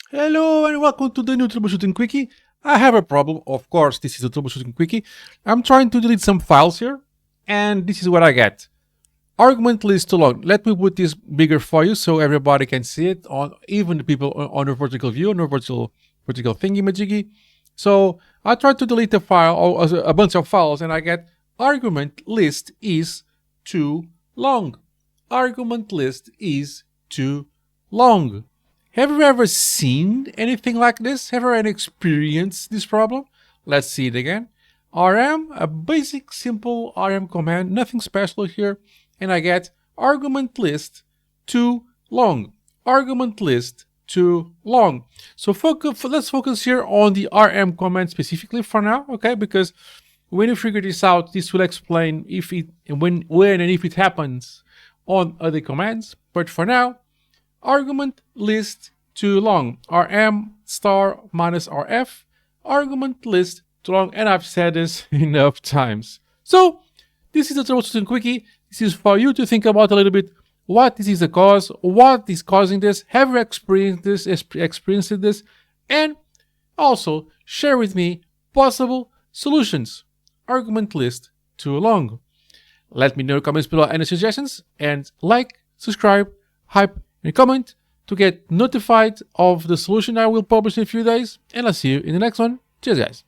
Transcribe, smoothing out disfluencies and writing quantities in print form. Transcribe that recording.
Hello and welcome to the new Troubleshooting Quickie. I have a problem. Of course, this is a Troubleshooting Quickie. I'm trying to delete some files here, and this is what I get. Argument list too long. Let me put this bigger for you so everybody can see it, on even the people on a vertical view, on a vertical thingy majiggy. So I tried to delete a file or a bunch of files, and I get argument list is too long. Argument list is too long. Have you ever seen anything like this? Have you ever experienced this problem? Let's see it again. rm, a basic simple rm command, nothing special here, and I get argument list too long. Argument list too long. So let's focus here on the rm command specifically for now, okay? Because when you figure this out, this will explain if it when and if it happens on other commands. But for now, argument list too long. rm star minus rf, argument list too long, and I've said this enough times. So this is a troubleshooting quickie. This is for you to think about a little bit what this is the cause, what is causing this, have you experienced this, and also share with me possible solutions. Argument list too long. Let me know in the comments below any suggestions, and like, subscribe, hype, and comment to get notified of the solution I will publish in a few days, and I'll see you in the next one. Cheers, guys.